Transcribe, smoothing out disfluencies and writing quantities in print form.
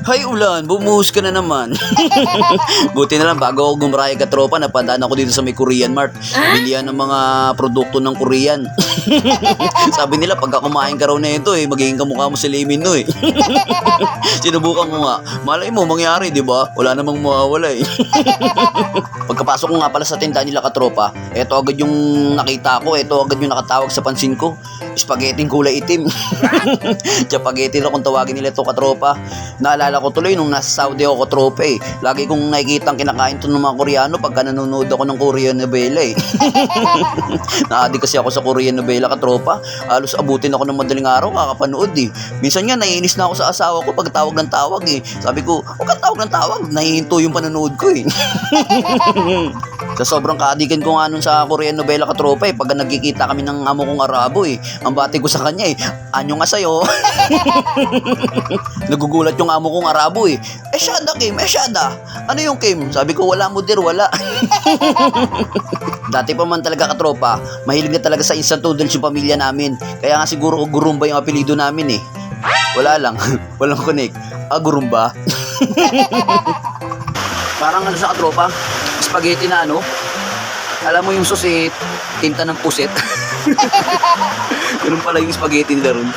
Hay ulan, bumuhos ka na naman. Buti na lang bago ako gumraya ka tropa, napadaan ako dito sa may Korean Mart. Bilihan ng mga produkto ng Korean. Sabi nila pagka kumain ka raw na ito magiging kamukha mo si Lee no Sinubukan ko nga. Malay mo mangyari, di ba? Wala namang mawawala Pagkapasok ko nga pala sa tindahan nila katropa, eto agad yung nakita ko, eto agad yung nakatawag sa pansin ko. Spaghetti kulay itim. Spaghetti na kung tawagin nila ito katropa. Naalala ko tuloy nung nasa Saudi ako katropa Lagi kong nakikita ang kinakain to ng mga Koreano pagka nanonood ako ng Korean novela Naadi kasi ako sa Korean novela katropa. Halos abutin ako ng madaling araw kakapanood Minsan nga naiinis na ako sa asawa ko pag tawag ng tawag Sabi ko, huwag kang tawag ng tawag. Nahihinto yung panonood ko Sa sobrang kaadikan ko nga nun sa Korean novela katropa pagka nagkikita kami ng amo kong Arabo ang bati ko sa kanya anyo nga sa'yo. Nagugulat yung amo kong Arabo Syada Kim, syada. Ano yung Kim? Sabi ko wala mo dir, wala. Dati pa man talaga katropa, mahilig na talaga sa instant noodles yung pamilya namin. Kaya nga siguro Gurumba yung apelido namin Wala lang, walang connect. Gurumba. Parang ano sa katropa, spaghetti na alam mo yung susit, tinta ng puset. Ganun pala yung spaghetti nila ron.